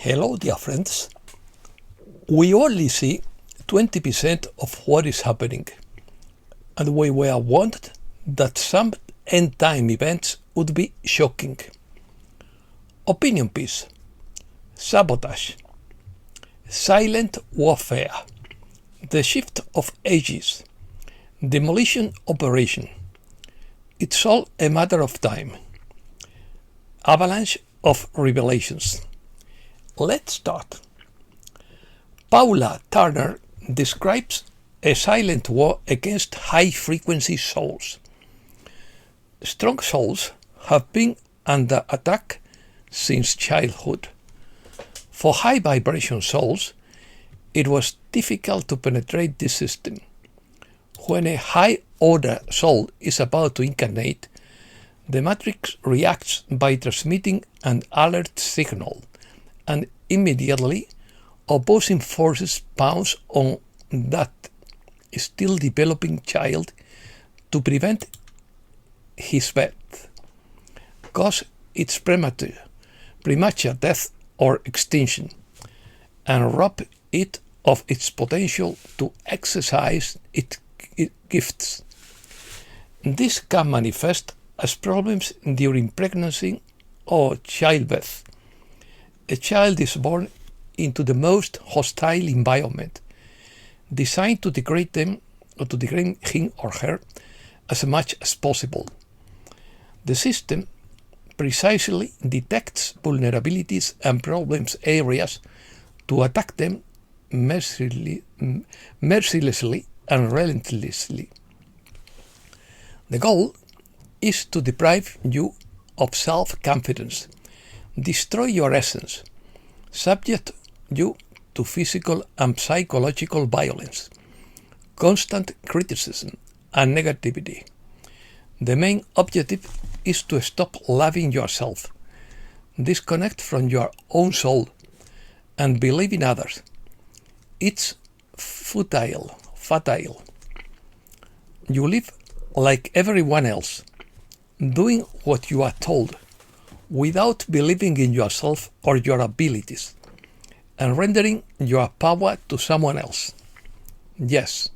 Hello, dear friends. We only see 20% of what is happening, and we were warned that some end-time events would be shocking. Opinion piece, sabotage, silent warfare, the shift of ages, demolition operation. It's all a matter of time. Avalanche of revelations. Let's start. Paula Turner describes a silent war against high-frequency souls. Strong souls have been under attack since childhood. For high-vibration souls, it was difficult to penetrate this system. When a high-order soul is about to incarnate, the matrix reacts by transmitting an alert signal, and immediately opposing forces pounce on that still developing child to prevent his birth, cause its premature death or extinction, and rob it of its potential to exercise its gifts. This can manifest as problems during pregnancy or childbirth. A child is born into the most hostile environment, designed to degrade them or to degrade him or her as much as possible. The system precisely detects vulnerabilities and problems areas to attack them mercilessly and relentlessly. The goal is to deprive you of self-confidence, destroy your essence, subject you to physical and psychological violence, constant criticism, and negativity. The main objective is to stop loving yourself, disconnect from your own soul, and believe in others. It's futile. You live like everyone else, doing what you are told, without believing in yourself or your abilities, and rendering your power to someone else. Yes,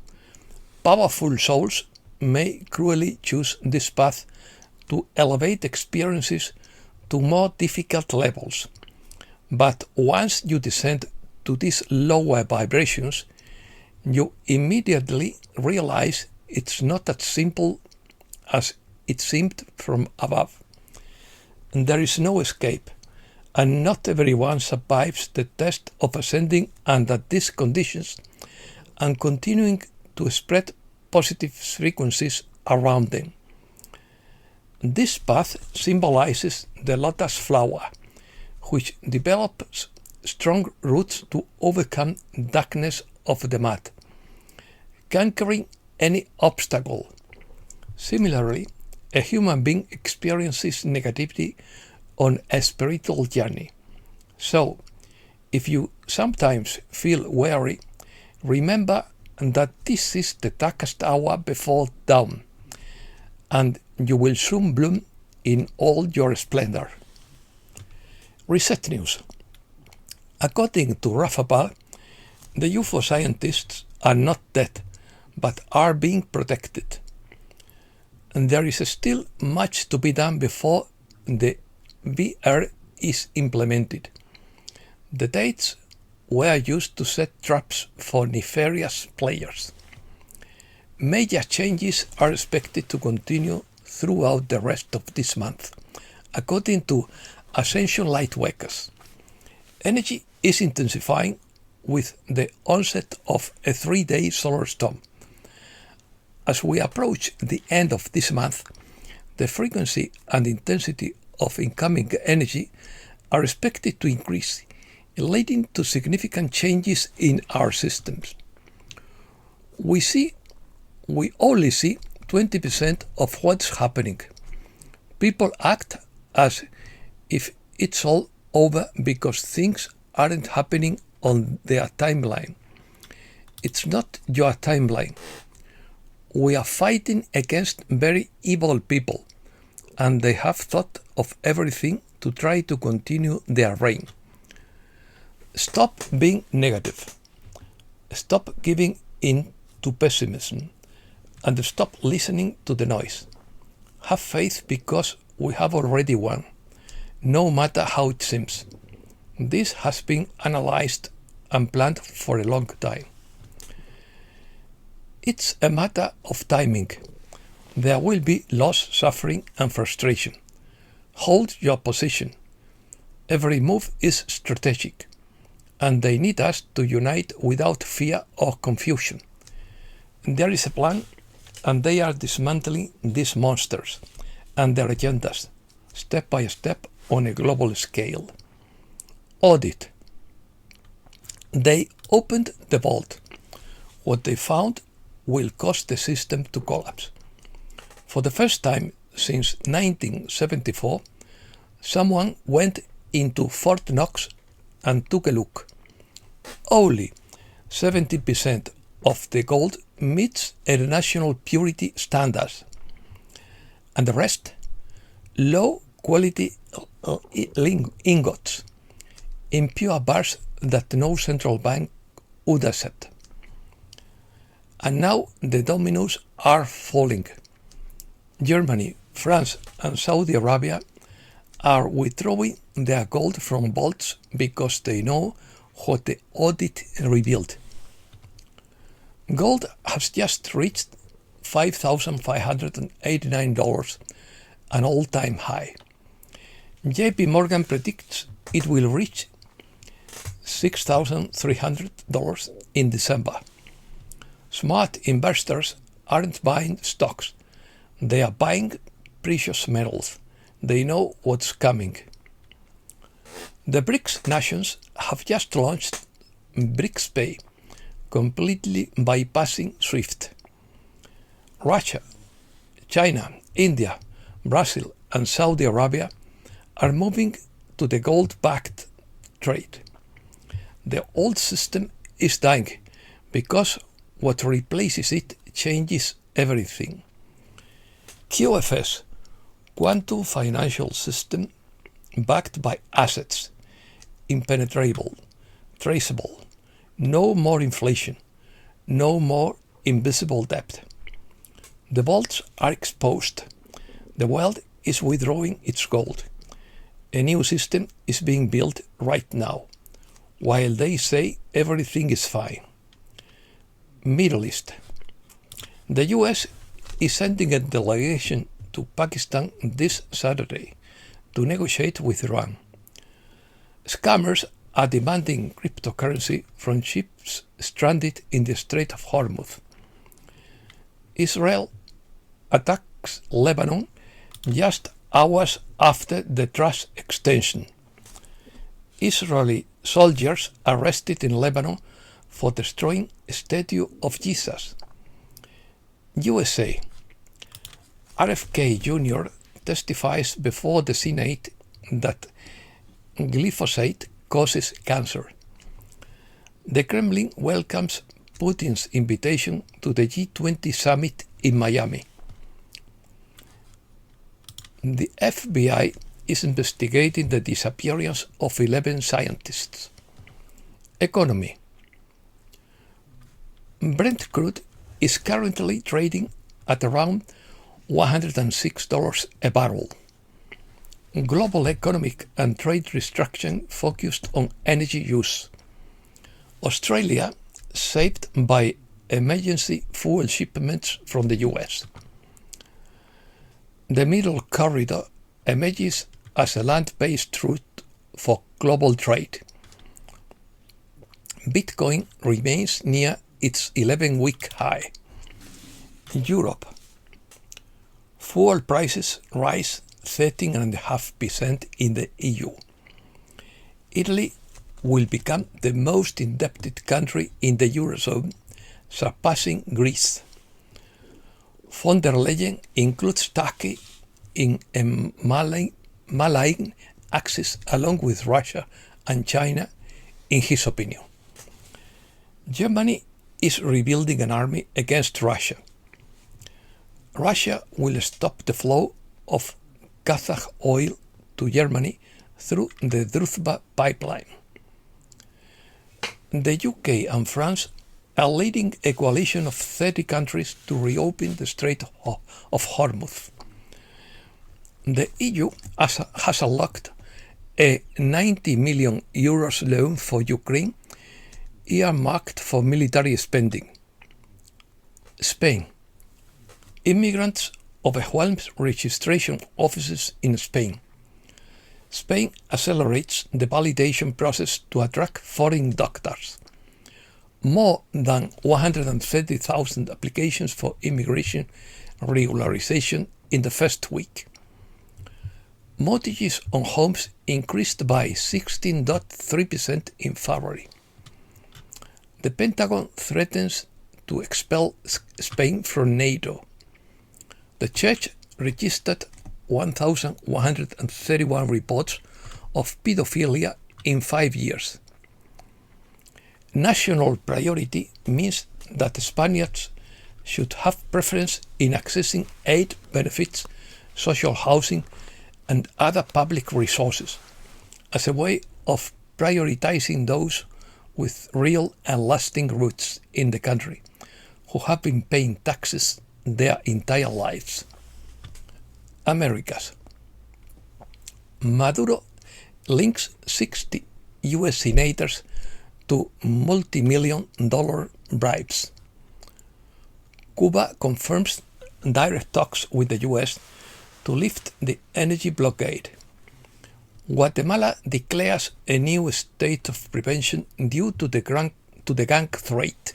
powerful souls may cruelly choose this path to elevate experiences to more difficult levels, but once you descend to these lower vibrations, you immediately realize it's not as simple as it seemed from above. There is no escape, and not everyone survives the test of ascending under these conditions and continuing to spread positive frequencies around them. This path symbolizes the lotus flower, which develops strong roots to overcome darkness of the mud, conquering any obstacle. Similarly, a human being experiences negativity on a spiritual journey. So, if you sometimes feel weary, remember that this is the darkest hour before dawn, and you will soon bloom in all your splendor. Reset news. According to Rafabal, the UFO scientists are not dead, but are being protected. And there is still much to be done before the VR is implemented. The dates were used to set traps for nefarious players. Major changes are expected to continue throughout the rest of this month, according to Ascension Lightworkers. Energy is intensifying with the onset of a 3-day solar storm. As we approach the end of this month, the frequency and intensity of incoming energy are expected to increase, leading to significant changes in our systems. We only see 20% of what's happening. People act as if it's all over because things aren't happening on their timeline. It's not your timeline. We are fighting against very evil people, and they have thought of everything to try to continue their reign. Stop being negative. Stop giving in to pessimism. And stop listening to the noise. Have faith because we have already won, no matter how it seems. This has been analyzed and planned for a long time. It's a matter of timing. There will be loss, suffering, and frustration. Hold your position. Every move is strategic, and they need us to unite without fear or confusion. There is a plan, and they are dismantling these monsters and their agendas, step by step on a global scale. Audit. They opened the vault. What they found will cause the system to collapse. For the first time since 1974, someone went into Fort Knox and took a look. Only 70% of the gold meets international purity standards, and the rest, low quality ingots, impure bars that no central bank would accept. And now the dominoes are falling. Germany, France, and Saudi Arabia are withdrawing their gold from vaults because they know what the audit revealed. Gold has just reached $5,589, an all-time high. JP Morgan predicts it will reach $6,300 in December. Smart investors aren't buying stocks. They are buying precious metals. They know what's coming. The BRICS nations have just launched BRICS Pay, completely bypassing SWIFT. Russia, China, India, Brazil, and Saudi Arabia are moving to the gold-backed trade. The old system is dying because what replaces it changes everything. QFS, Quantum Financial System, backed by assets, impenetrable, traceable, no more inflation, no more invisible debt. The vaults are exposed. The world is withdrawing its gold. A new system is being built right now, while they say everything is fine. Middle East. The US is sending a delegation to Pakistan this Saturday to negotiate with Iran. Scammers are demanding cryptocurrency from ships stranded in the Strait of Hormuz. Israel attacks Lebanon just hours after the truce extension. Israeli soldiers arrested in Lebanon for destroying a statue of Jesus. USA. RFK Jr. testifies before the Senate that glyphosate causes cancer. The Kremlin welcomes Putin's invitation to the G20 summit in Miami. The FBI is investigating the disappearance of 11 scientists. Economy. Brent crude is currently trading at around $106 a barrel. Global economic and trade restriction focused on energy use. Australia saved by emergency fuel shipments from the US. The Middle Corridor emerges as a land-based route for global trade. Bitcoin remains near its 11-week high. Europe. Fuel prices rise 13.5% in the EU. Italy will become the most indebted country in the Eurozone, surpassing Greece. Von der Leyen includes Turkey in a malign axis along with Russia and China, in his opinion. Germany is rebuilding an army against Russia. Russia will stop the flow of Kazakh oil to Germany through the Druzhba pipeline. The UK and France are leading a coalition of 30 countries to reopen the Strait of Hormuz. The EU has unlocked a 90 million euros loan for Ukraine, earmarked for military spending. Spain. Immigrants overwhelms registration offices in Spain. Spain accelerates the validation process to attract foreign doctors. More than 130,000 applications for immigration regularization in the first week. Mortgages on homes increased by 16.3% in February. The Pentagon threatens to expel Spain from NATO. The Church registered 1,131 reports of pedophilia in 5 years. National priority means that Spaniards should have preference in accessing aid benefits, social housing, and other public resources, as a way of prioritizing those with real and lasting roots in the country, who have been paying taxes their entire lives. Americas. Maduro links 60 US senators to multi-million-dollar bribes. Cuba confirms direct talks with the US to lift the energy blockade. Guatemala declares a new state of prevention due to the gang threat.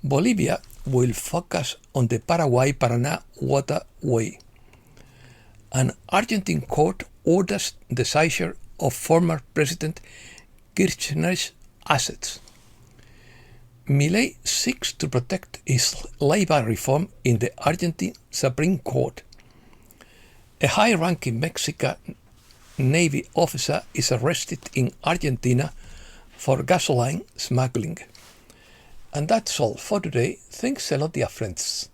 Bolivia will focus on the Paraguay-Paraná waterway. An Argentine court orders the seizure of former President Kirchner's assets. Milei seeks to protect his labor reform in the Argentine Supreme Court. A high-ranking Mexican Navy officer is arrested in Argentina for gasoline smuggling. And that's all for today. Thanks a lot, dear friends.